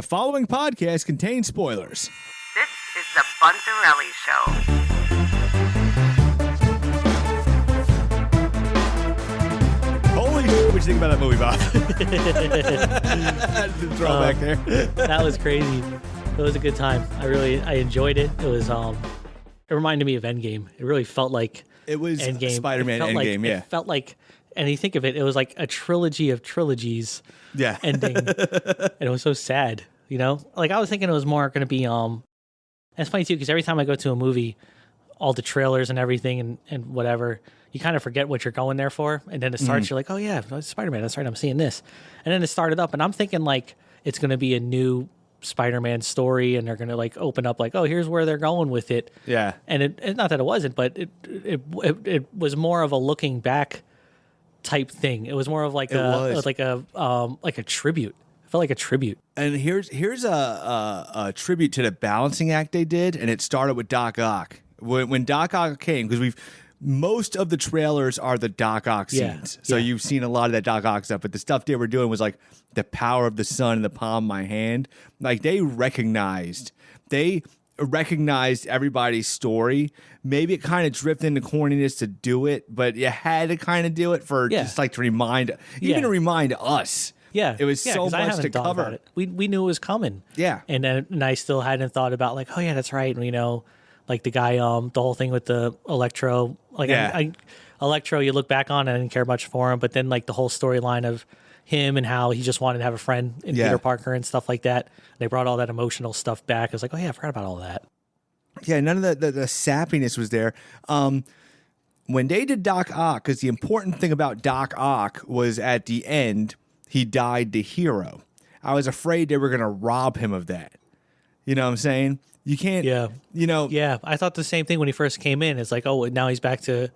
The following podcast contains spoilers. This is the Bunzerelly Show. Holy shit, what you think about that movie, Bob? The throwback there. That was crazy. It was a good time. I enjoyed it. It was it reminded me of Endgame. It really felt like It was Endgame. Spider-Man Endgame, yeah. It felt like, and you think of it, it was like a trilogy of trilogies ending. And it was so sad, you know? Like, I was thinking it was more going to be, and it's funny too, because every time I go to a movie, all the trailers and everything and whatever, you kind of forget what you're going there for. And then it starts, you're like, oh yeah, it's Spider-Man, that's right, I'm seeing this. And then it started up, and I'm thinking like, it's going to be a new Spider-Man story, and they're going to like open up like, oh, here's where they're going with it. Yeah. And it not that it wasn't, but it was more of a looking back type thing. It was more of like a tribute. It felt like a tribute. And here's a tribute to the balancing act they did, and it started with Doc Ock. When Doc Ock came, because most of the trailers are the Doc Ock scenes. So you've seen a lot of that Doc Ock stuff, but the stuff they were doing was like the power of the sun in the palm of my hand. Like they recognized everybody's story. Maybe it kind of drifted into corniness to do it, but you had to kind of do it for just like to remind us. Yeah, it was so much to cover. We knew it was coming. Yeah, and I still hadn't thought about like, oh yeah, that's right. And, you know, like the guy, the whole thing with the Electro. Like Electro, you look back on, and I didn't care much for him, but then like the whole storyline of him and how he just wanted to have a friend in Peter Parker and stuff like that. They brought all that emotional stuff back. I was like, oh yeah, I forgot about all that. Yeah, none of the sappiness was there. When they did Doc Ock, because the important thing about Doc Ock was at the end, he died the hero. I was afraid they were going to rob him of that. You know what I'm saying? You can't, you know. Yeah, I thought the same thing when he first came in. It's like, oh, now he's back to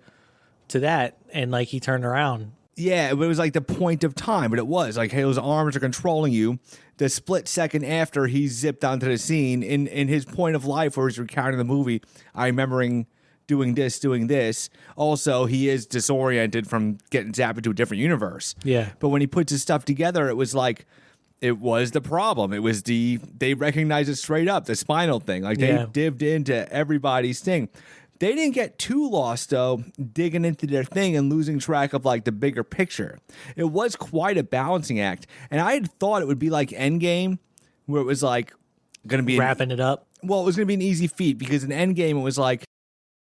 that. And like he turned around. Yeah, it was like the point of time, but it was like Halo's arms are controlling you. The split second after he zipped onto the scene in his point of life where he's recounting the movie, I remembering doing this. Also, he is disoriented from getting zapped into a different universe. Yeah. But when he puts his stuff together, it was like, it was the problem. It was they recognized it straight up, the spinal thing. Like they dived into everybody's thing. They didn't get too lost, though, digging into their thing and losing track of, like, the bigger picture. It was quite a balancing act. And I had thought it would be like Endgame, where it was, like, going to be... wrapping it up? Well, it was going to be an easy feat, because in Endgame, it was like,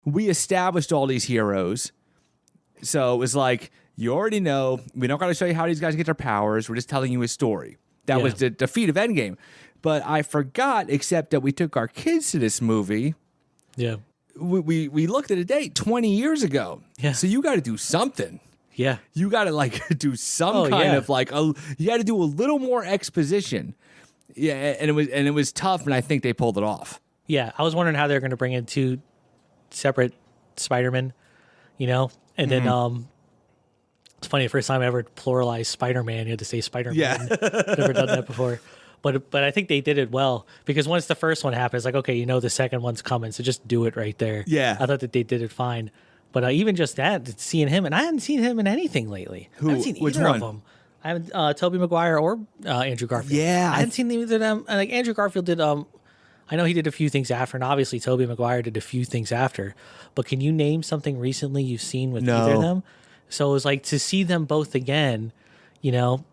we established all these heroes. So it was like, you already know, we don't got to show you how these guys get their powers. We're just telling you a story. That was the defeat of Endgame. But I forgot, except that we took our kids to this movie. Yeah. We looked at a date 20 years ago. Yeah. So you got to do something. Yeah. You got to like do some kind of like you got to do a little more exposition. Yeah, and it was tough, and I think they pulled it off. Yeah, I was wondering how they're going to bring in two separate Spider-Men, you know, and then it's funny, the first time I ever pluralized Spider-Man, you had to say Spider-Man. Yeah. Never done that before. But I think they did it well, because once the first one happens, like, okay, you know the second one's coming, so just do it right there. Yeah. I thought that they did it fine. But even just that, seeing him, and I hadn't seen him in anything lately. I haven't seen either of them. I haven't, Tobey Maguire or Andrew Garfield. Yeah. I hadn't seen either of them. Like, Andrew Garfield did, I know he did a few things after, and obviously Tobey Maguire did a few things after. But can you name something recently you've seen with either of them? So it was like to see them both again, you know.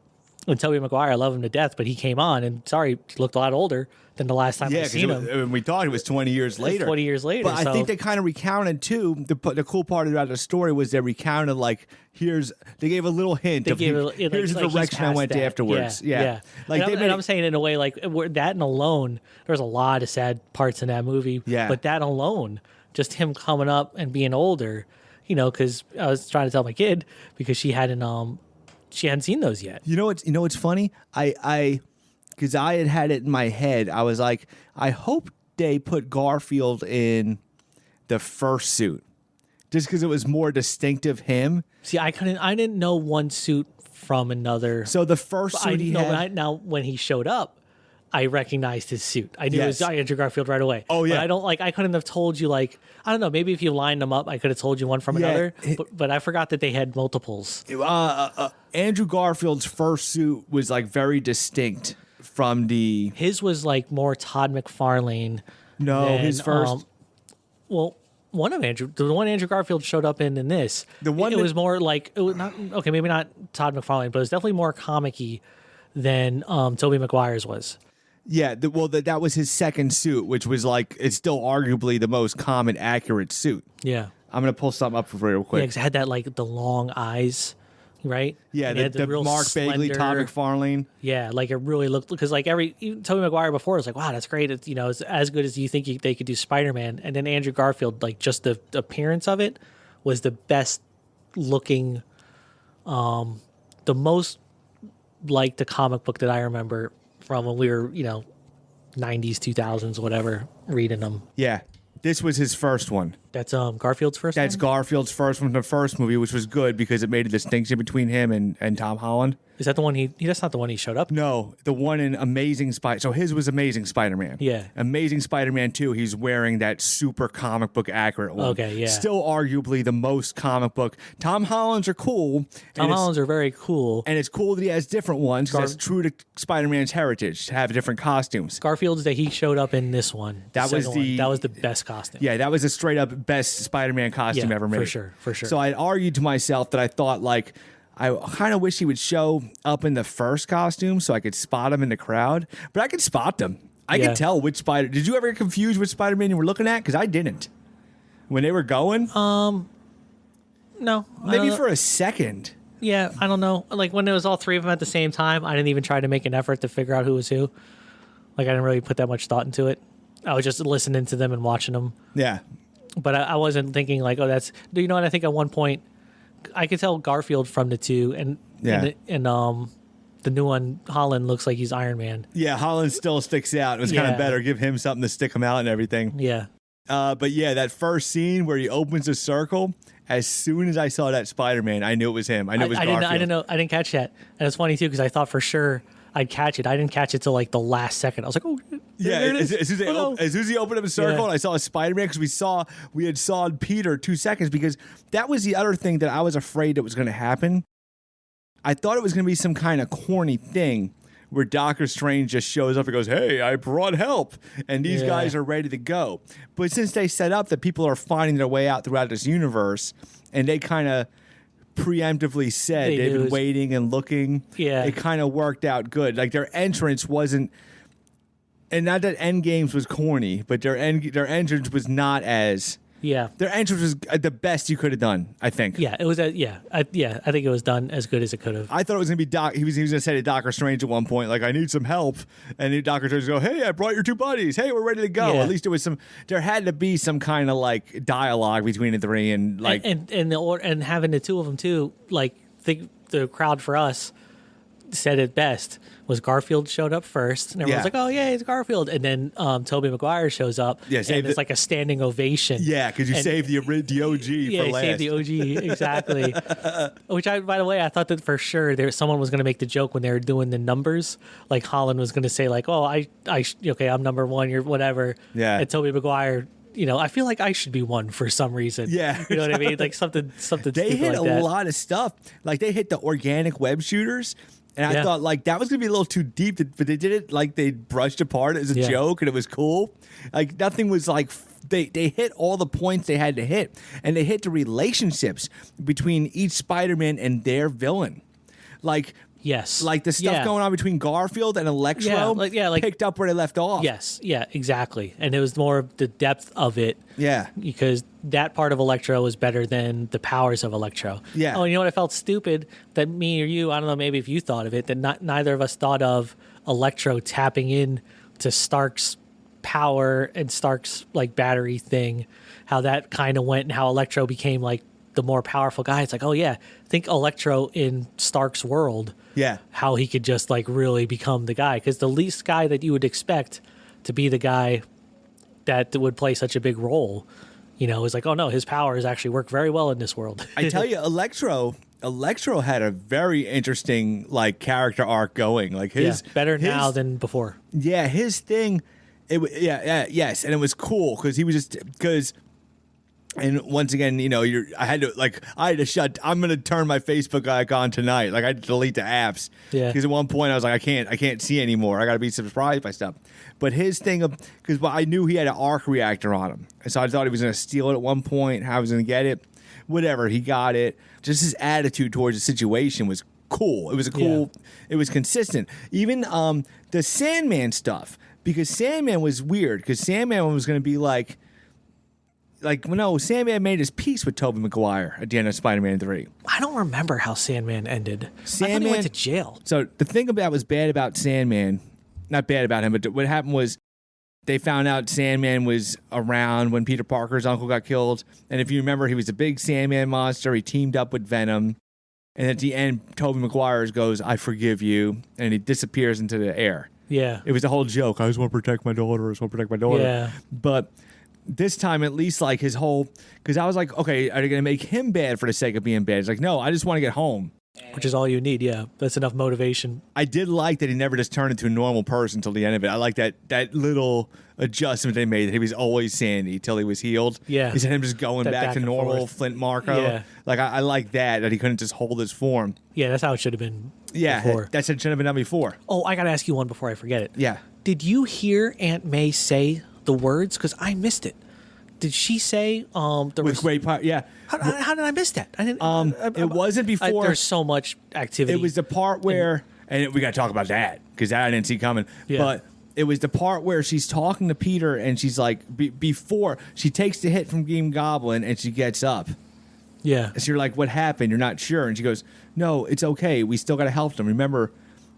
And Tobey Maguire, I love him to death, but he came on, and he looked a lot older than the last time I seen him. Yeah, we thought it was 20 years later. 20 years later. But I think they kind of recounted, too. The cool part about the story was they recounted, like, they gave a little hint here's the direction I went afterwards. Yeah. Like, and I'm saying in a way, like, that and alone, there's a lot of sad parts in that movie. Yeah. But that alone, just him coming up and being older, you know, because I was trying to tell my kid, because she hadn't seen those yet. You know what's funny? Because I had it in my head. I was like, I hope they put Garfield in the first suit, just because it was more distinctive him. See, I didn't know one suit from another. So the first suit he had. Now when he showed up, I recognized his suit. I knew it was Andrew Garfield right away. Oh, yeah. But I couldn't have told you, like, I don't know, maybe if you lined them up, I could have told you one from another. But I forgot that they had multiples. Andrew Garfield's first suit was, like, very distinct from the. His was like more Todd McFarlane. No, his first. Well, the one Andrew Garfield showed up in this. It was more like it was not okay. Maybe not Todd McFarlane, but it was definitely more comic-y than Tobey Maguire's was. Yeah, that was his second suit, which was like it's still arguably the most common accurate suit. Yeah, I'm gonna pull something up real quick. Yeah, because it had that like the long eyes, right? Yeah, the real Mark Bagley, Todd McFarlane. Yeah, like it really looked because like even Tobey Maguire before was like, wow, that's great. It's, it's as good as you think they could do Spider-Man, and then Andrew Garfield, like just the appearance of it was the best looking, the most like the comic book that I remember from when we were 90s, 2000s, whatever, reading them. Yeah. This was his first one. That's Garfield's first one? That's Garfield's first one from the first movie, which was good because it made a distinction between him and Tom Holland. Is that the one that's not the one he showed up? No, the one in Amazing Spider. So his was Amazing Spider-Man. Yeah. Amazing Spider-Man 2, he's wearing that super comic book accurate one. Okay, yeah. Still arguably the most comic book. Tom Holland's are cool. Tom Holland's are very cool. And it's cool that he has different ones because that's true to Spider-Man's heritage to have different costumes. Garfield's that he showed up in this one. That was the best costume. Yeah, that was a straight up best Spider-Man costume ever made. For sure. So I argued to myself that I thought like I kind of wish he would show up in the first costume so I could spot him in the crowd. But I could spot them. I could tell which Spider. Did you ever get confused which Spider-Man you were looking at? Because I didn't. When they were going? No. Maybe for a second. Yeah, I don't know. Like when it was all three of them at the same time, I didn't even try to make an effort to figure out who was who. Like I didn't really put that much thought into it. I was just listening to them and watching them. Yeah. But I wasn't thinking like, oh, that's. Do you know what? I think at one point, I could tell Garfield from the two, and the new one, Holland, looks like he's Iron Man. Yeah, Holland still sticks out. It was kind of better. Give him something to stick him out and everything. Yeah. But yeah, that first scene where he opens a circle. As soon as I saw that Spider-Man, I knew it was him. I knew it was Garfield. I didn't know. I didn't catch that, and it's funny too because I thought for sure I'd catch it. I didn't catch it till like the last second. I was like, oh, yeah. As soon as he opened up a circle, and I saw a Spider-Man because we had saw Peter 2 seconds because that was the other thing that I was afraid that was going to happen. I thought it was going to be some kind of corny thing where Doctor Strange just shows up and goes, "Hey, I brought help," and these guys are ready to go. But since they set up that people are finding their way out throughout this universe, and they kind of preemptively said they've been waiting and looking, it kind of worked out good. Like their entrance wasn't, and not that Endgames was corny, but their entrance was not as. Yeah, their entrance was the best you could have done. I think. Yeah, it was. I think it was done as good as it could have. I thought it was gonna be Doc. He was gonna say to Doctor Strange at one point, like, "I need some help," and Doctor Strange go, "Hey, I brought your two buddies. Hey, we're ready to go." Yeah. At least there was some. There had to be some kind of like dialogue between the three, and like, and having the two of them too. Like, the crowd for us said it best. Was Garfield showed up first, and everyone's like, "Oh yeah, it's Garfield," and then Tobey Maguire shows up, and it's like a standing ovation. Yeah, because you saved the OG for last. Saved the OG exactly. Which by the way, I thought that for sure someone was going to make the joke when they were doing the numbers. Like Holland was going to say, like, "Oh, I'm number one, you're whatever." Yeah, and Tobey Maguire. I feel like I should be one for some reason. Yeah, you know what I mean? Like something. They hit like a lot of stuff. Like they hit the organic web shooters. And I thought, like, that was going to be a little too deep, but they did it like they brushed apart as a joke, and it was cool. Like, nothing was like, they hit all the points they had to hit, and they hit the relationships between each Spider-Man and their villain. Like, yes. Like the stuff going on between Garfield and Electro picked up where they left off. Yes, yeah, exactly. And it was more of the depth of it. Yeah. Because that part of Electro was better than the powers of Electro. Yeah. Oh, you know what? I felt stupid that me or you, I don't know, maybe if you thought of it, that neither of us thought of Electro tapping in to Stark's power and Stark's like battery thing, how that kind of went and how Electro became like the more powerful guy. It's like, oh yeah, think Electro in Stark's world. Yeah. How he could just like really become the guy. Because the least guy that you would expect to be the guy that would play such a big role, is like, oh no, his powers actually work very well in this world. I tell you, Electro had a very interesting like character arc going. Like his better now than before. Yeah, his thing. Yes, and it was cool because he was just And once again, you know, I had to I'm going to turn my Facebook icon tonight. Like I had to delete the apps. Yeah. Because at one point I was like, I can't see anymore. I got to be surprised by stuff. But his thing because I knew he had an arc reactor on him. And so I thought he was going to steal it at one point, how he was going to get it. Whatever, he got it. Just his attitude towards the situation was cool. It was it was consistent. Even the Sandman stuff, because Sandman was weird, because Sandman was going to be Sandman made his peace with Tobey Maguire at the end of Spider-Man 3. I don't remember how Sandman ended. I thought he went to jail. So the thing that was bad about Sandman, not bad about him, but what happened was they found out Sandman was around when Peter Parker's uncle got killed. And if you remember, he was a big Sandman monster. He teamed up with Venom. And at the end, Tobey Maguire goes, I forgive you. And he disappears into the air. Yeah. It was a whole joke. I just want to protect my daughter. Yeah. But this time, at least, like his whole, because I was like, okay, are they going to make him bad for the sake of being bad? It's like, no, I just want to get home. Which is all you need, yeah. That's enough motivation. I did like that he never just turned into a normal person till the end of it. I like that little adjustment they made, that he was always Sandy till he was healed. Yeah. Instead of him just going back to normal Flint Marko. Yeah. Like, I like that he couldn't just hold his form. Yeah, that's how it should have been before. That's how it should have been done before. Oh, I got to ask you one before I forget it. Yeah. Did you hear Aunt May say the words? Because I missed it. Did she say with great power? Yeah. How did I miss that? I didn't. It wasn't before. There's so much activity. It was the part where, and we got to talk about that because that I didn't see coming. Yeah. But it was the part where she's talking to Peter and she's like, before she takes the hit from Green Goblin and she gets up. Yeah. So you're like, what happened? You're not sure. And she goes, no, it's okay. We still got to help them. Remember,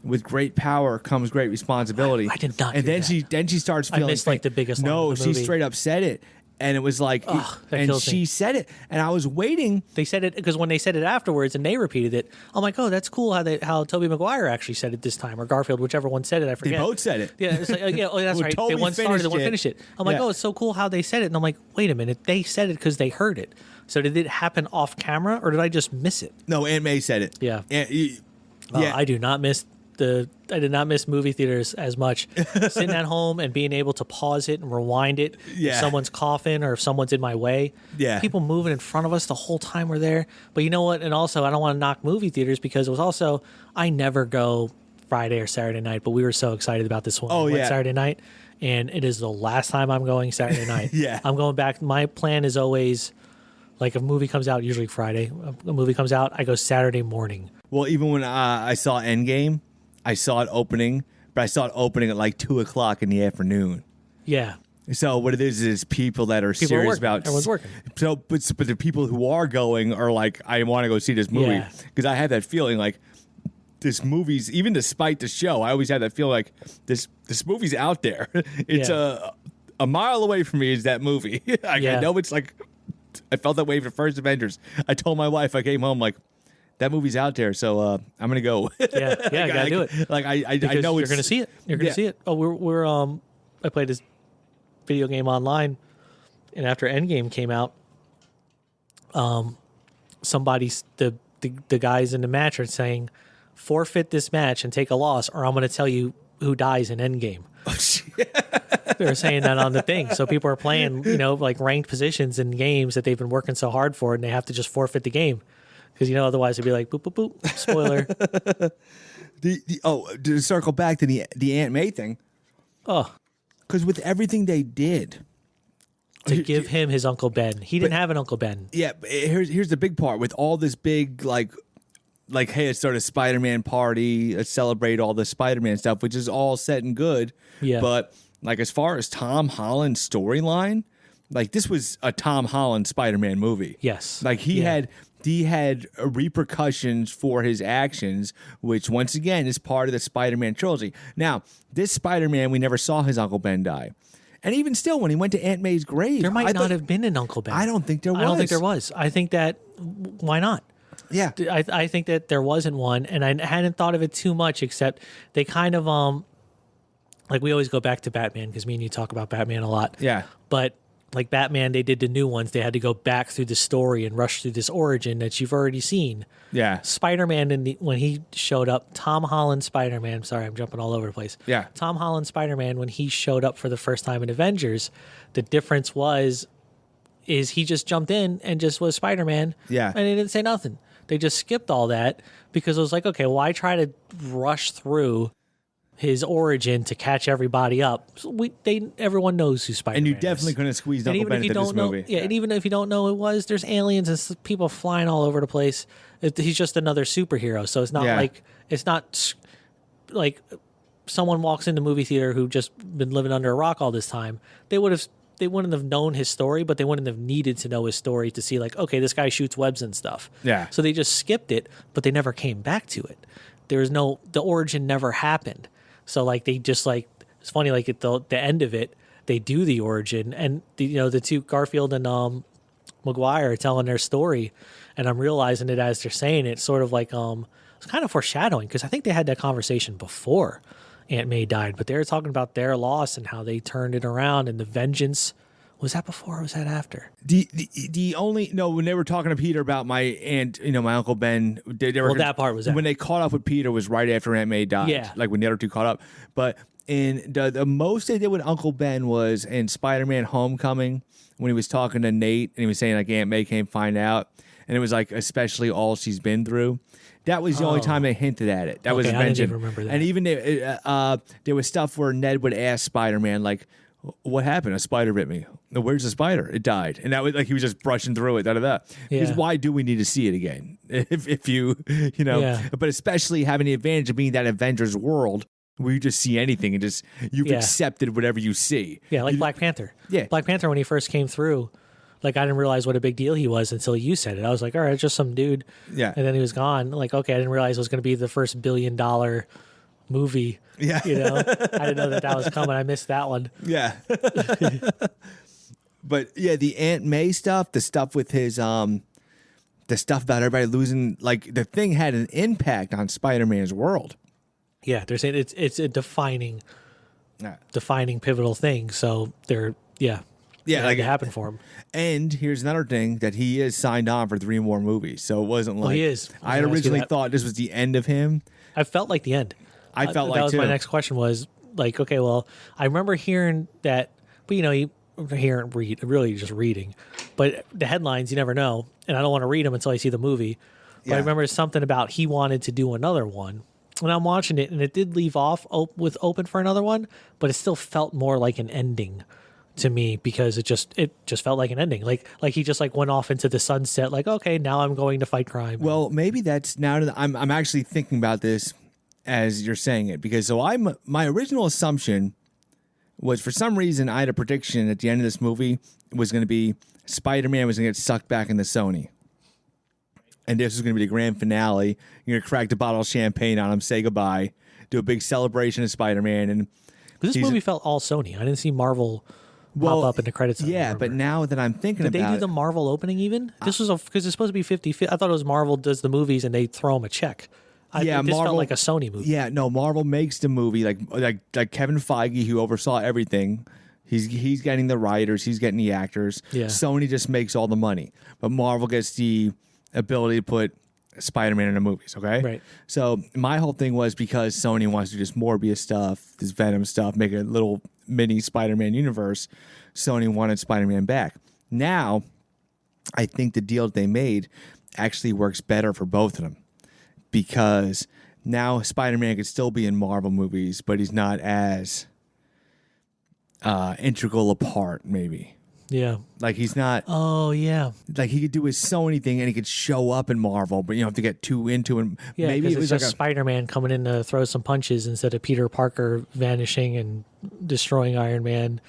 with great power comes great responsibility. I did not. And then she starts feeling. I missed like the biggest. No, line of the movie. She straight up said it. And it was like, and she said it, and I was waiting. They said it because when they said it afterwards, and they repeated it. I'm like, oh, that's cool how Tobey Maguire actually said it this time, or Garfield, whichever one said it. I forget. They both said it. Yeah, it's like, that's right. Toby one started, the one finished it. I'm like, oh, it's so cool how they said it, and I'm like, wait a minute, they said it because they heard it. So did it happen off camera, or did I just miss it? No, Aunt May said it. Yeah. Yeah. I do not miss I did not miss movie theaters as much. Sitting at home and being able to pause it and rewind it. Yeah. If someone's coughing or if someone's in my way. Yeah. People moving in front of us the whole time we're there. But you know what? And also, I don't want to knock movie theaters because it was also, I never go Friday or Saturday night, but we were so excited about this one. We went Saturday night, and it is the last time I'm going Saturday night. Yeah. I'm going back. My plan is always, like, a movie comes out, usually Friday. A movie comes out, I go Saturday morning. Well, even when I saw Endgame, I saw it opening, but I saw it opening at like 2:00 in the afternoon. Yeah. So what it is people that are serious about. Everyone's working. So, but the people who are going are like, I want to go see this movie because I have that feeling like this movie's, even despite the show, I always have that feeling like this movie's out there. It's a mile away from me is that movie. I know it's like, I felt that way for the first Avengers. I told my wife, I came home like, that movie's out there, so I'm gonna go. I gotta do it. Like I know you're gonna see it. You're gonna see it. Oh, we're I played this video game online, and after Endgame came out, somebody's the guys in the match are saying, forfeit this match and take a loss, or I'm gonna tell you who dies in Endgame. They were saying that on the thing, so people are playing, like ranked positions in games that they've been working so hard for, and they have to just forfeit the game. Because, otherwise it'd be like, boop, boop, boop, spoiler. To circle back to the Aunt May thing. Oh. Because with everything they did. To give him his Uncle Ben. He didn't have an Uncle Ben. Yeah, but here's the big part. With all this big, like, hey, let's start a Spider-Man party. Let's celebrate all the Spider-Man stuff, which is all set and good. Yeah. But, like, as far as Tom Holland's storyline, like, this was a Tom Holland Spider-Man movie. Yes. Like, he had repercussions for his actions, which once again is part of the Spider-Man trilogy. Now, this Spider-Man, we never saw his Uncle Ben die. And even still, when he went to Aunt May's grave, there might not have been an Uncle Ben. I don't think there was. I don't think there was. I think that, why not? Yeah. I think that there wasn't one, and I hadn't thought of it too much, except they kind of, like we always go back to Batman, because me and you talk about Batman a lot. Yeah. But like Batman, they did the new ones. They had to go back through the story and rush through this origin that you've already seen. Yeah. Spider-Man, when he showed up, Tom Holland Spider-Man, sorry, I'm jumping all over the place. Yeah. Tom Holland Spider-Man, when he showed up for the first time in Avengers, the difference was is he just jumped in and just was Spider-Man. Yeah. And they didn't say nothing. They just skipped all that because it was like, okay, why try to rush through his origin to catch everybody up? So everyone knows who Spider-Man is. And you definitely couldn't squeeze Uncle Ben into this movie. Yeah, and even if you don't know who it was, there's aliens and people flying all over the place. He's just another superhero. So it's not like someone walks into the movie theater who just been living under a rock all this time. They wouldn't have known his story, but they wouldn't have needed to know his story to see like, okay, this guy shoots webs and stuff. Yeah. So they just skipped it, but they never came back to it. The origin never happened. So like they just like, it's funny, like at the end of it, they do the origin and the two Garfield and Maguire are telling their story, and I'm realizing it as they're saying it, sort of like it's kind of foreshadowing, because I think they had that conversation before Aunt May died, but they were talking about their loss and how they turned it around and the vengeance. Was that before or was that after? When they were talking to Peter about my aunt, my Uncle Ben. That part was when they caught up with Peter was right after Aunt May died. Yeah. Like when the other two caught up. But in the most they did with Uncle Ben was in Spider-Man Homecoming when he was talking to Nate and he was saying like Aunt May came find out. And it was like especially all she's been through. That was the only time they hinted at it. That was mentioned. I didn't even remember that. And even there was stuff where Ned would ask Spider-Man like, "What happened? A spider bit me. Where's the spider? It died." And that was like he was just brushing through it. Because why do we need to see it again? If you but especially having the advantage of being that Avengers world where you just see anything and just you've accepted whatever you see. Yeah, like Black Panther. Yeah, Black Panther when he first came through. Like, I didn't realize what a big deal he was until you said it. I was like, all right, it's just some dude. Yeah. And then he was gone. Like, okay, I didn't realize it was going to be the first $1 billion movie. Yeah. I didn't know that was coming. I missed that one. Yeah. But, yeah, the Aunt May stuff, the stuff with his, the stuff about everybody losing, like, the thing had an impact on Spider-Man's world. Yeah, they're saying it's a defining pivotal thing. So Yeah, like it happened for him. And here's another thing that he is signed on for 3 more movies. So it wasn't like he is. I had originally thought this was the end of him. I felt like the end. I felt like that was too. My next question was like, okay, well, I remember hearing that, but you really just reading, but the headlines you never know, and I don't want to read them until I see the movie. But I remember something about he wanted to do another one. And I'm watching it, and it did leave off with open for another one, but it still felt more like an ending to me because it just felt like an ending. Like he just like went off into the sunset. Like, okay, now I'm going to fight crime. Well, maybe that's now that I'm actually thinking about this as you're saying it, because my original assumption was for some reason I had a prediction at the end of this movie was going to be Spider-Man was going to get sucked back into Sony. And this was going to be the grand finale. You're going to crack the bottle of champagne on him, say goodbye, do a big celebration of Spider-Man. And this movie felt all Sony. I didn't see Marvel pop up in the credits. Yeah, but now that I'm thinking about it. Did they do the Marvel opening even? This was because it's supposed to be 50-50. I thought it was Marvel does the movies and they throw them a check. This felt like a Sony movie. Yeah, no, Marvel makes the movie like Kevin Feige, who oversaw everything. He's getting the writers, he's getting the actors. Yeah. Sony just makes all the money, but Marvel gets the ability to put Spider-Man in the movies. Okay, right. So my whole thing was because Sony wants to do this Morbius stuff, this Venom stuff, make a little mini Spider-Man universe. Sony wanted Spider-Man back. Now, I think the deal that they made actually works better for both of them. Because now Spider-Man could still be in Marvel movies, but he's not as integral a part, maybe. Yeah. Like he's not. Oh, yeah. Like he could do his Sony thing and he could show up in Marvel, but you don't have to get too into him. Yeah, maybe it was just like Spider-Man coming in to throw some punches instead of Peter Parker vanishing and destroying Iron Man.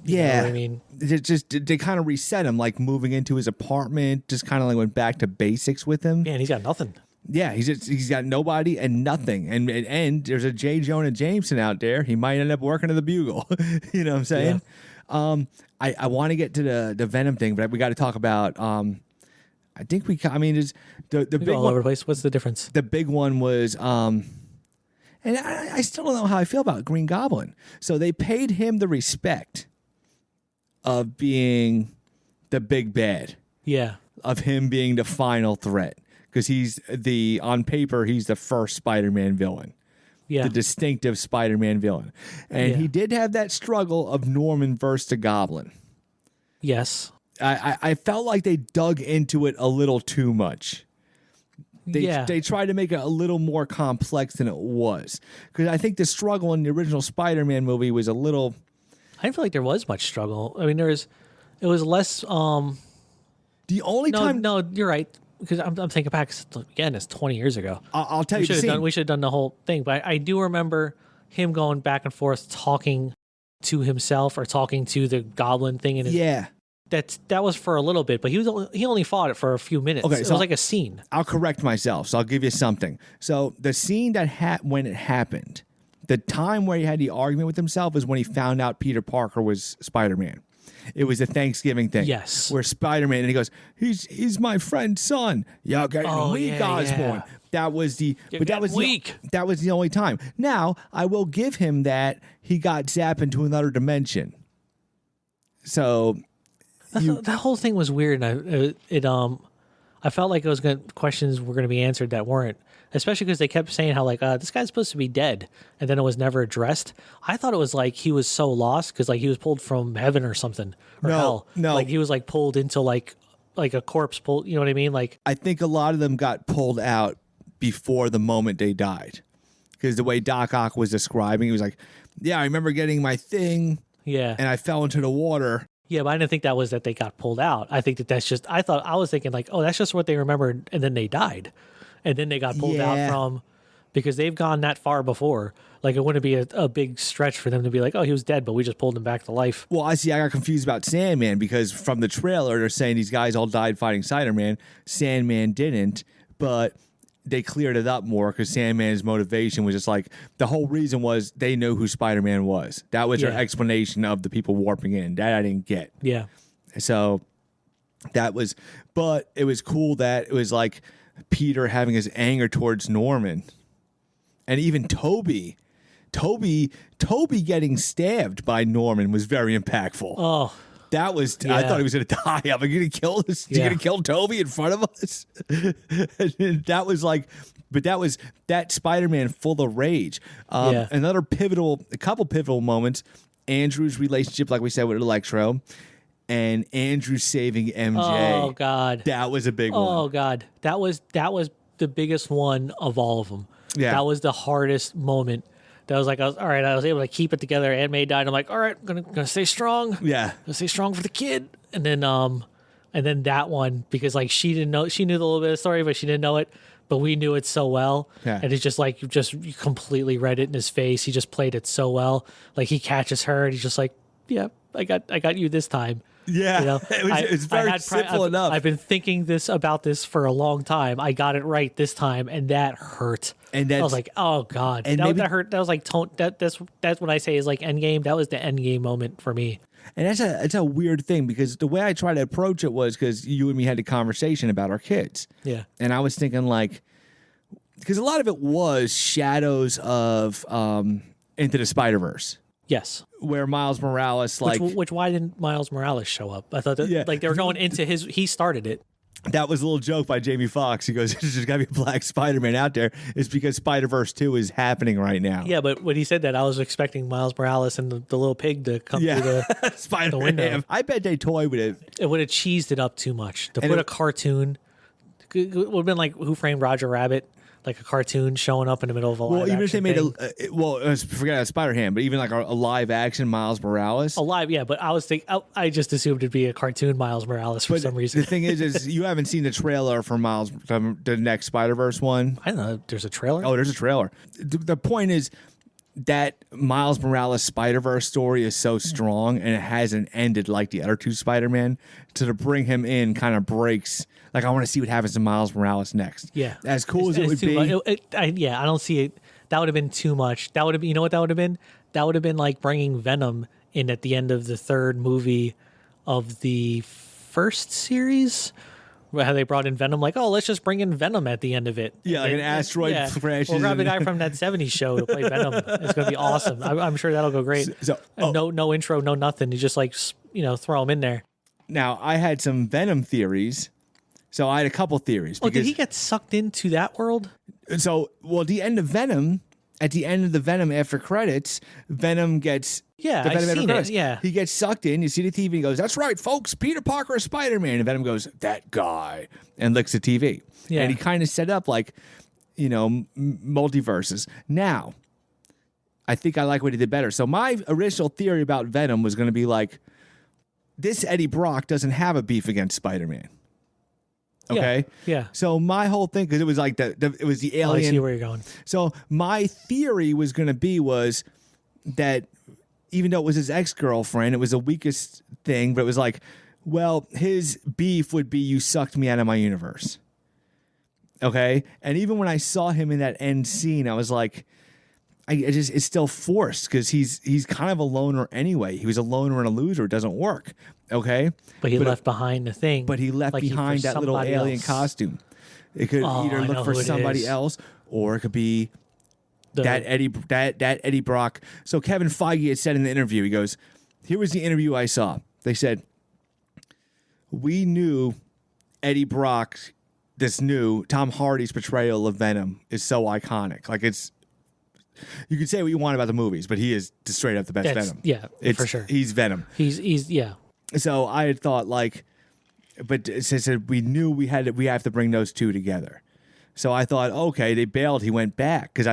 You know what I mean, they kind of reset him, like moving into his apartment, just kind of like went back to basics with him. Man, he's got nothing. Yeah, he's got nobody and nothing, and there's a J. Jonah Jameson out there. He might end up working at the Bugle. You know what I'm saying? Yeah. I want to get to the Venom thing, but we got to talk about. I think there's the big all one. over the place. What's the difference? The big one was, and I still don't know how I feel about Green Goblin. So they paid him the respect of being the big bad. Yeah, of him being the final threat. Because on paper, he's the first Spider-Man villain. Yeah. The distinctive Spider-Man villain. And he did have that struggle of Norman versus the Goblin. Yes. I felt like they dug into it a little too much. They tried to make it a little more complex than it was. Because I think the struggle in the original Spider-Man movie was a little... I didn't feel like there was much struggle. I mean, it was less... The only time... No, you're right. Because I'm thinking back, again, it's 20 years ago. I'll tell you the scene. We should have done the whole thing. But I do remember him going back and forth, talking to himself or talking to the goblin thing. Yeah. That was for a little bit, but he only fought it for a few minutes. Okay, so it was like a scene. I'll correct myself, so I'll give you something. So the scene when it happened, the time where he had the argument with himself is when he found out Peter Parker was Spider-Man. It was a Thanksgiving thing. Yes. Where Spider-Man, and he goes, he's my friend's son. You're getting weak, Osborn. That was weak. That was the only time. Now, I will give him that he got zapped into another dimension. So... that whole thing was weird, and I felt like questions were going to be answered that weren't, especially because they kept saying how this guy's supposed to be dead, and then it was never addressed. I thought it was like he was so lost because he was pulled from heaven or something or hell. No, like he was pulled into like a corpse pulled. You know what I mean? I think a lot of them got pulled out before the moment they died, because the way Doc Ock was describing, he was like, "Yeah, I remember getting my thing, and I fell into the water." Yeah, but I didn't think that was that they got pulled out. I think that's just, I was thinking that's just what they remembered, and then they died. And then they got pulled out from, because they've gone that far before. It wouldn't be a big stretch for them to be like, oh, he was dead, but we just pulled him back to life. Well, I got confused about Sandman, because from the trailer, they're saying these guys all died fighting Spider-Man. Sandman didn't, but... they cleared it up more because Sandman's motivation was just the whole reason was they know who Spider-Man was. That was their explanation of the people warping in. That I didn't get. Yeah. So but it was cool that it was Peter having his anger towards Norman, and even Toby getting stabbed by Norman was very impactful. Oh. That was, I thought he was going to die. I'm going to kill this. You're going to kill Toby in front of us. And that was but that was that Spider-Man full of rage. A couple pivotal moments. Andrew's relationship, like we said, with Electro, and Andrew saving MJ. Oh God, that was a big one. Oh God, that was the biggest one of all of them. Yeah, that was the hardest moment. That was all right, I was able to keep it together. Aunt May died. I'm all right, I'm gonna stay strong. Yeah. Gonna stay strong for the kid. And then that one, because she didn't know, she knew the little bit of the story, but she didn't know it. But we knew it so well. Yeah. And it's just you completely read it in his face. He just played it so well. He catches her and he's just yeah, I got you this time. Yeah, it's very simple enough. I've been thinking about this for a long time. I got it right this time, and that hurt. And I was oh God, and that hurt. That was that's what I say is Endgame. That was the Endgame moment for me. And it's a weird thing, because the way I try to approach it was because you and me had a conversation about our kids. Yeah, and I was thinking because a lot of it was shadows of Into the Spider-Verse. Yes. Where Miles Morales, why didn't Miles Morales show up? I thought that they were going into he started it. That was a little joke by Jamie Foxx. He goes, there's got to be a black Spider-Man out there. It's because Spider-Verse 2 is happening right now. Yeah, but when he said that, I was expecting Miles Morales and the little pig to come through the the window. I bet they toyed with it. It would have cheesed it up too much. To put a cartoon, it would have been like Who Framed Roger Rabbit. A cartoon showing up in the middle of a live even if they made thing. forget about Spider-Ham, but even a live action Miles Morales. But I just assumed it'd be a cartoon Miles Morales for some reason. The thing is you haven't seen the trailer for the next Spider-Verse one. I don't know. There's a trailer? Oh, there's a trailer. The point is that Miles Morales Spider-Verse story is so strong, and it hasn't ended like the other two Spider-Man. So to bring him in kind of breaks. I want to see what happens to Miles Morales next. Yeah. As cool as it would be. I don't see it. That would have been too much. That would have been, you know what that would have been? That would have been like bringing Venom in at the end of the third movie of the first series. How they brought in Venom, let's just bring in Venom at the end of it. Yeah, an asteroid crashes. We'll grab the guy from that 70s show to play Venom. It's going to be awesome. I'm sure that'll go great. No intro, no nothing. You just throw him in there. Now, I had some Venom theories. So I had a couple theories. Did he get sucked into that world? So, the end of Venom, at the end of the Venom after credits, Venom gets I've seen it. Yeah, he gets sucked in. You see the TV. And he goes, "That's right, folks. Peter Parker is Spider-Man." And Venom goes, "That guy," and licks the TV. Yeah, and he kind of set up like, multiverses. Now, I think I like what he did better. So my original theory about Venom was going to be like, this Eddie Brock doesn't have a beef against Spider-Man. Okay. Yeah. So my whole thing, because it was like it was the alien. I see where you're going. So my theory was going to be was that even though it was his ex-girlfriend, it was the weakest thing, but it was like, well, his beef would be you sucked me out of my universe. Okay. And even when I saw him in that end scene, I was like, it's still forced because he's kind of a loner anyway. He was a loner and a loser. It doesn't work. Okay. But he left behind the thing. But he left behind that little alien costume. It could either look for somebody else or it could be that Eddie Brock. So Kevin Feige had said in the interview, he goes, here was the interview I saw. They said, we knew Eddie Brock, this new Tom Hardy's portrayal of Venom is so iconic. Like you can say what you want about the movies, but he is straight up the best Venom. Yeah, for sure. He's Venom. He's yeah. So I had thought but it said we knew we have to bring those two together. So I thought, okay, they bailed. He went back because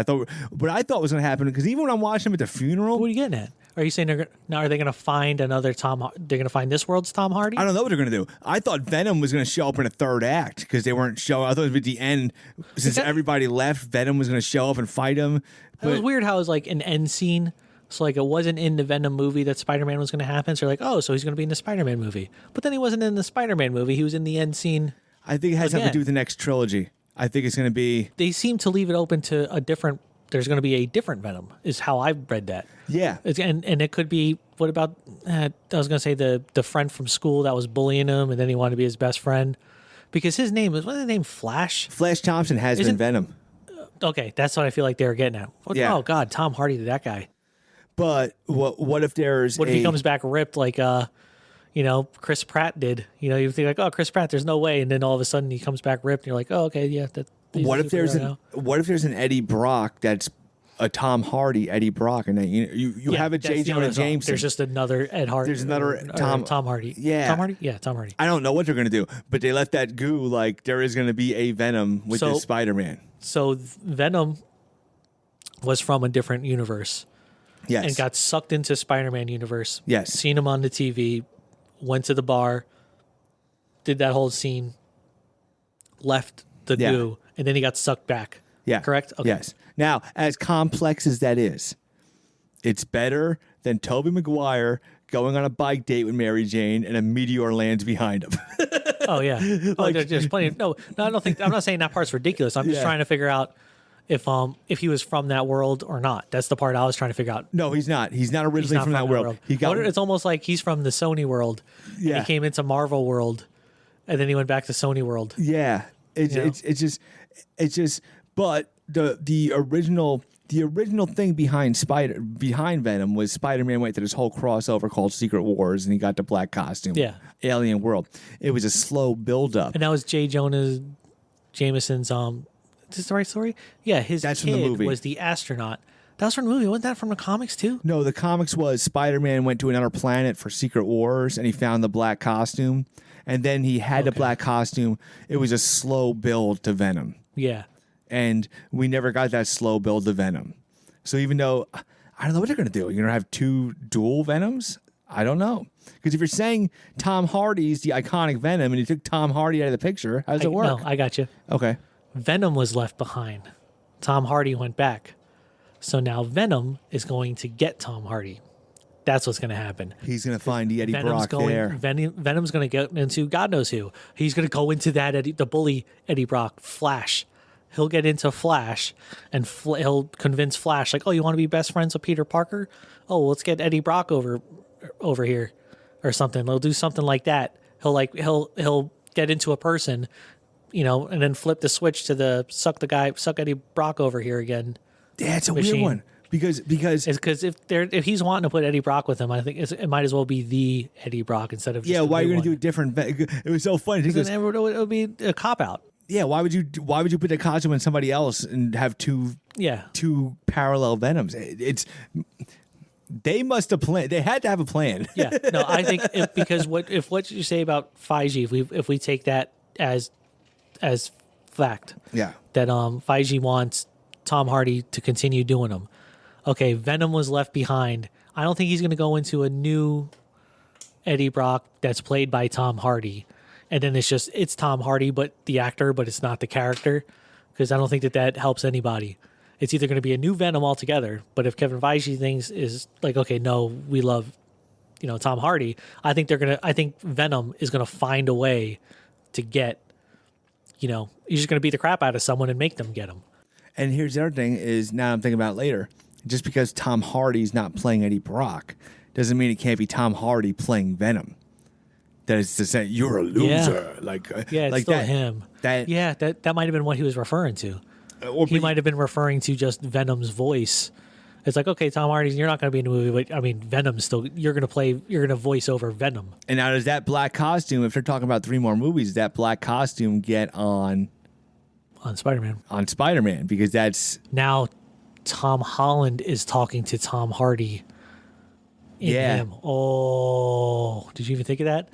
what I thought was going to happen, because even when I'm watching him at the funeral, what are you getting at? Are you saying are they going to find another Tom? They're going to find this world's Tom Hardy? I don't know what they're going to do. I thought Venom was going to show up in a third act because they weren't showing. I thought it was at the end, since everybody left, Venom was going to show up and fight him. It was weird how it was like an end scene. So like it wasn't in the Venom movie that Spider-Man was going to happen. So you're like, oh, so he's going to be in the Spider-Man movie. But then he wasn't in the Spider-Man movie. He was in the end scene. I think it has something to do with the next trilogy. I think it's going to be. They seem to leave it open to a different. There's going to be a different Venom, is how I've read that. Yeah. And it could be, what about, I was going to say the friend from school that was bullying him, and then he wanted to be his best friend. Because his name was, what's his name, Flash? Flash Thompson has been Venom. Okay, that's what I feel like they were getting at. Yeah. Oh, God, Tom Hardy to that guy. But what if there's What if he comes back ripped like, Chris Pratt did? You think like, oh, Chris Pratt, there's no way. And then all of a sudden he comes back ripped, and you're like, oh, okay, yeah, what if there's an Eddie Brock that's a Tom Hardy Eddie Brock, and then you have a J. Jonah Jameson. There's just another Ed Hardy. There's another Tom Hardy. Yeah, Tom Hardy. Yeah, Tom Hardy. I don't know what they're gonna do, but they left that goo like there is gonna be a Venom with this Spider-Man. So Venom was from a different universe. Yes, and got sucked into Spider-Man universe. Yes, seen him on the TV, went to the bar, did that whole scene, left the goo. And then he got sucked back. Yeah. Correct? Okay. Yes. Now, as complex as that is, it's better than Tobey Maguire going on a bike date with Mary Jane and a meteor lands behind him. Oh, yeah. There's plenty of, no, I don't think, I'm not saying that part's ridiculous. I'm just trying to figure out if he was from that world or not. That's the part I was trying to figure out. No, he's not. He's not originally from that world. It's almost like he's from the Sony world. Yeah. And he came into Marvel world, and then he went back to Sony world. Yeah. It's just, but the original thing behind Venom was Spider-Man went through this whole crossover called Secret Wars, and he got the black costume. Yeah, alien world. It was a slow build up, and that was J. Jonah Jameson's. Is this the right story? Yeah, that's kid from the movie. Was the astronaut. That was from the movie. Wasn't that from the comics too? No, the comics was Spider-Man went to another planet for Secret Wars, and he found the black costume. And then he had the black costume. It was a slow build to Venom. Yeah. And we never got that slow build to Venom. So even though, I don't know what they're going to do. You're going to have two dual Venoms? I don't know. Because if you're saying Tom Hardy's the iconic Venom and you took Tom Hardy out of the picture, how does it work? No, I got you. Okay. Venom was left behind. Tom Hardy went back. So now Venom is going to get Tom Hardy. That's what's going to happen. He's going to find the Eddie Brock there. Venom's going to get into God knows who. He's going to go into the bully Eddie Brock, Flash. He'll get into Flash, and he'll convince Flash, like, oh, you want to be best friends with Peter Parker? Oh, let's get Eddie Brock over here, or something. They'll do something like that. He'll get into a person, and then flip the switch to the suck Eddie Brock over here again. Yeah, it's a weird one. Because if he's wanting to put Eddie Brock with him, I think it might as well be the Eddie Brock instead of just why are you going to do a different? It was so funny. It would be a cop out. Yeah, why would you put the costume on somebody else and have two parallel Venoms? They must have planned. They had to have a plan. Yeah, no, I think because what you say about Feige, if we take that as fact, Yeah, that Feige wants Tom Hardy to continue doing them. Okay, Venom was left behind. I don't think he's going to go into a new Eddie Brock that's played by Tom Hardy, and then it's Tom Hardy, but the actor, but it's not the character, because I don't think that helps anybody. It's either going to be a new Venom altogether, but if Kevin Feige thinks is like, okay, no, we love, Tom Hardy, I think Venom is going to find a way to get, he's just going to beat the crap out of someone and make them get him. And here's the other thing is, now I'm thinking about later, just because Tom Hardy's not playing Eddie Brock doesn't mean it can't be Tom Hardy playing Venom. That is to say, you're a loser. It's like still that, him. That might have been what he was referring to. He might have been referring to just Venom's voice. It's like, okay, Tom Hardy, you're not going to be in the movie, but I mean, Venom's still. You're going to voice over Venom. And now does that black costume? If they're talking about 3 more movies, does that black costume get on Spider-Man? On Spider-Man, because that's now Tom Holland is talking to Tom Hardy. In him. Oh, did you even think of that?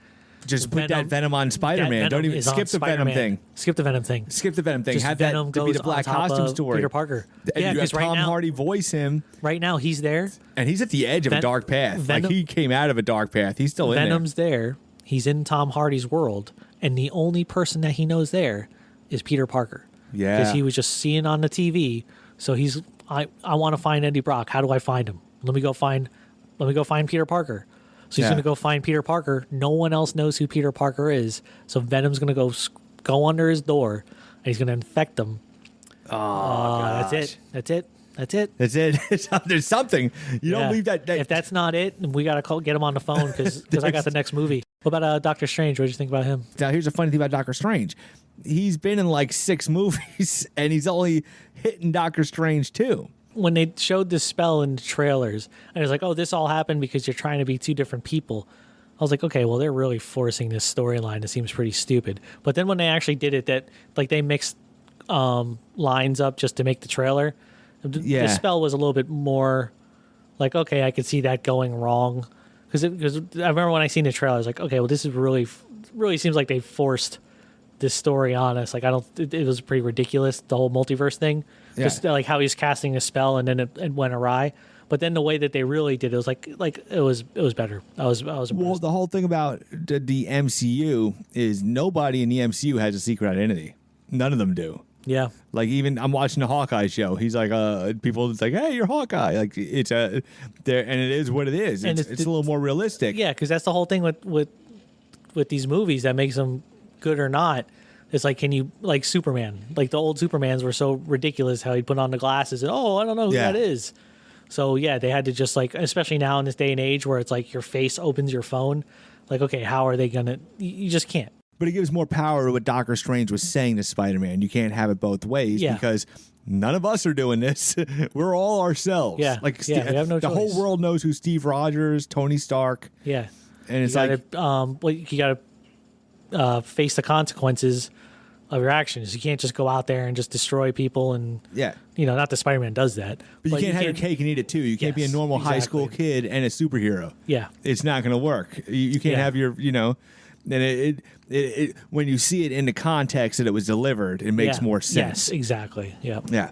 Just put that Venom on Spider-Man. Don't even skip the Venom thing. Skip the Venom thing. Skip the Venom thing. Just Have Venom that to be the black costume story. Peter Parker. And you have Tom Hardy voice him. Right now, he's there. And he's at the edge of a dark path. Like, he came out of a dark path. He's still in there. Venom's there. He's in Tom Hardy's world. And the only person that he knows there is Peter Parker. Yeah. Because he was just seeing on the TV. So I want to find Eddie Brock. How do I find him? Let me go find Peter Parker. So he's going to go find Peter Parker. No one else knows who Peter Parker is. So Venom's going to go under his door, and he's going to infect him. Oh, that's it. There's something. You don't believe that. If that's not it, we got to get him on the phone because I got the next movie. What about Doctor Strange? What did you think about him? Now, here's the funny thing about Doctor Strange. He's been in like 6 movies, and he's only hitting Doctor Strange 2. When they showed this spell in the trailers, and it was like, oh, this all happened because you're trying to be 2 different people. I was like, okay, well, they're really forcing this storyline. It seems pretty stupid. But then when they actually did it, that like they mixed lines up just to make the trailer. The spell was a little bit more like, okay, I could see that going wrong. Because I remember when I seen the trailer, I was like, okay, well, this is really seems like they forced this story on us. Like, it was pretty ridiculous, the whole multiverse thing. Yeah. Just like how he's casting a spell and then it went awry. But then the way that they really did it was like it was better. I was impressed. Well, the whole thing about the MCU is nobody in the MCU has a secret identity. None of them do. Yeah. Like, even I'm watching the Hawkeye show. He's like, people, it's like, hey, you're Hawkeye. Like, it's there, and it is what it is. It's a little more realistic. Yeah, because that's the whole thing with these movies that makes them good or not. It's like, can you, like Superman, like the old Supermans were so ridiculous how he'd put on the glasses and, I don't know who that is. So yeah, they had to just like, especially now in this day and age where it's like your face opens your phone. Like, okay, how are they going to, you just can't. But it gives more power to what Doctor Strange was saying to Spider-Man. You can't have it both ways because none of us are doing this. We're all ourselves. Yeah. Like, we have no the choice. whole world knows who Steve Rogers, Tony Stark. Yeah. And it's you got to face the consequences of your actions. You can't just go out there and just destroy people and not that Spider-Man does that. But you can't have your cake and eat it too. You can't be a normal high school kid and a superhero. Yeah. It's not going to work. You can't have your, and it when you see it in the context that it was delivered, it makes more sense. Yes, exactly. Yeah. Yeah.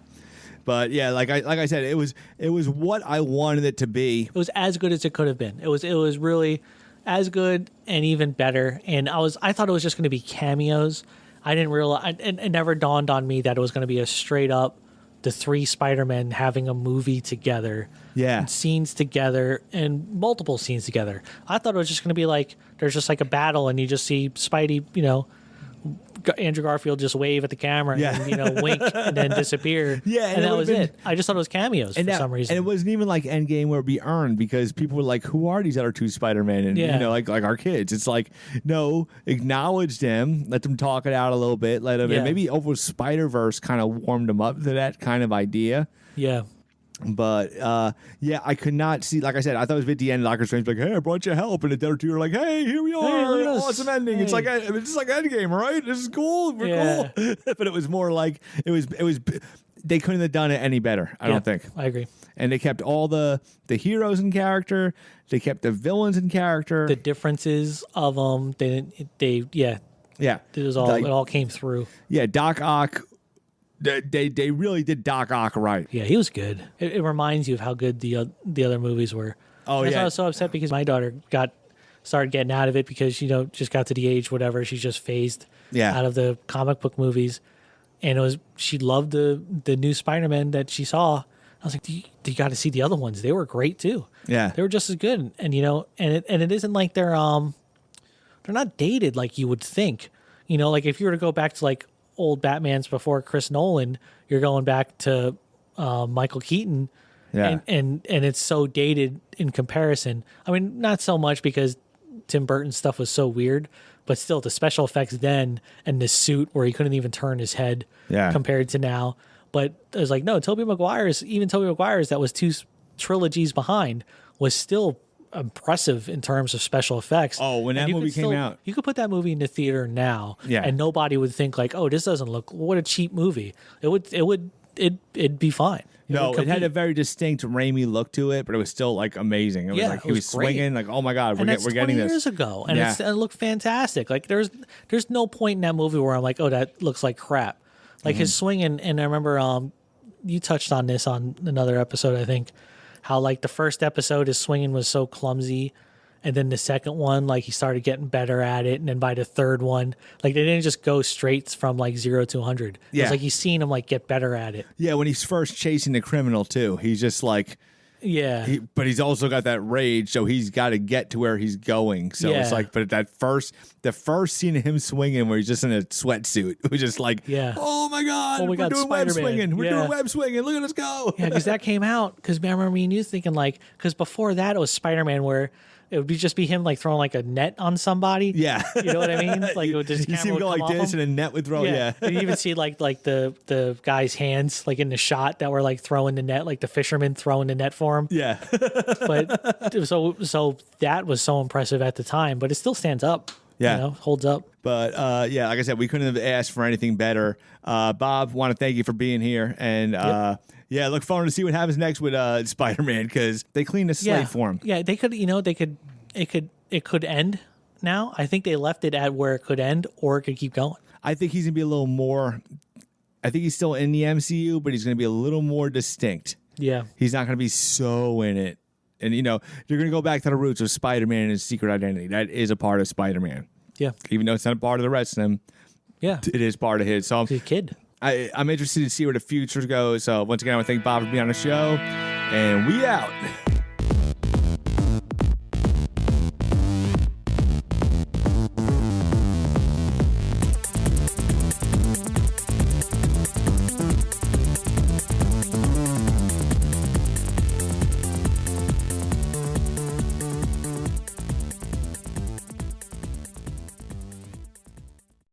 But yeah, like I said, it was what I wanted it to be. It was as good as it could have been. It was really as good and even better. And I thought it was just going to be cameos. I didn't realize, it never dawned on me that it was going to be a straight up the 3 Spider-Men having a movie together. Yeah. And scenes together and multiple scenes together. I thought it was just going to be like, there's just like a battle and you just see Spidey, Andrew Garfield just wave at the camera and wink and then disappear. Yeah, and that was it. I just thought it was cameos for some reason. And it wasn't even like Endgame where it'd be earned because people were like, "Who are these other 2 Spider-Men?" And like our kids. It's like, no, acknowledge them, let them talk it out a little bit, let them. And maybe over Spider-Verse kind of warmed them up to that kind of idea. Yeah. But yeah, I could not see. Like I said, I thought it was at the end. Doctor Strange like, "Hey, I brought you help," and the other two are like, "Hey, here we are, Hey, awesome ending." Hey. It's like Endgame, right? This is cool. We're cool. But it was more like it was. They couldn't have done it any better. I don't think. I agree. And they kept all the heroes in character. They kept the villains in character. The differences of them. They yeah. It was all. It all came through. Yeah, Doc Ock. They really did Doc Ock right. Yeah, he was good. It reminds you of how good the other movies were. Oh, That's yeah. why I was so upset because my daughter started getting out of it because just got to the age whatever she's just phased out of the comic book movies, and she loved the new Spider-Man that she saw. I was like, you got to see the other ones. They were great too. Yeah, they were just as good. And it isn't like they're not dated like you would think. Like if you were to go back to like old Batmans before Chris Nolan, you're going back to Michael Keaton, and it's so dated in comparison. I mean, not so much because Tim Burton's stuff was so weird, but still the special effects then and the suit where he couldn't even turn his head compared to now. But it was like, no, Tobey Maguire's that was 2 trilogies behind was still impressive in terms of special effects. Oh, when that movie came out, you could put that movie in the theater now, and nobody would think like, "Oh, this doesn't look what a cheap movie." It'd be fine. It had a very distinct Raimi look to it, but it was still like amazing. It was like he was swinging, like, oh my god, we're getting this years ago, and it looked fantastic. Like there's no point in that movie where I'm like, oh, that looks like crap. Like his swinging, and I remember you touched on this on another episode, I think. How like the first episode his swinging was so clumsy, and then the second one like he started getting better at it, and then by the third one like they didn't just go straight from like 0 to 100. It's like he's seen him like get better at it. Yeah, when he's first chasing the criminal too, he's just like but he's also got that rage, so he's got to get to where he's going. So it's like, but the first scene of him swinging where he's just in a sweatsuit, it was just like, oh my god, we're doing web swinging, we're doing web swinging, look at us go. Yeah, because that came out because I remember me and you thinking like, because before that it was Spider-Man where it would just be him like throwing like a net on somebody. Yeah, you know what I mean? Like it would just you see him go like this, and a net would throw. Yeah, you even see like the guy's hands like in the shot that were like throwing the net, like the fisherman throwing the net for him. Yeah, but so that was so impressive at the time, but it still stands up. Yeah, holds up. But like I said, we couldn't have asked for anything better. Bob, want to thank you for being here, and yeah, look forward to see what happens next with Spider-Man because they cleaned the slate for him. Yeah, they could, it could end now. I think they left it at where it could end, or it could keep going. I think he's gonna be a little more. I think he's still in the MCU, but he's gonna be a little more distinct. Yeah, he's not gonna be so in it, and you're gonna go back to the roots of Spider-Man and his secret identity. That is a part of Spider-Man. Yeah, even though it's not a part of the rest of them. Yeah, it is part of his. So he's a kid. I'm interested to see where the future goes. So once again, I want to thank Bob for being on the show, and we out.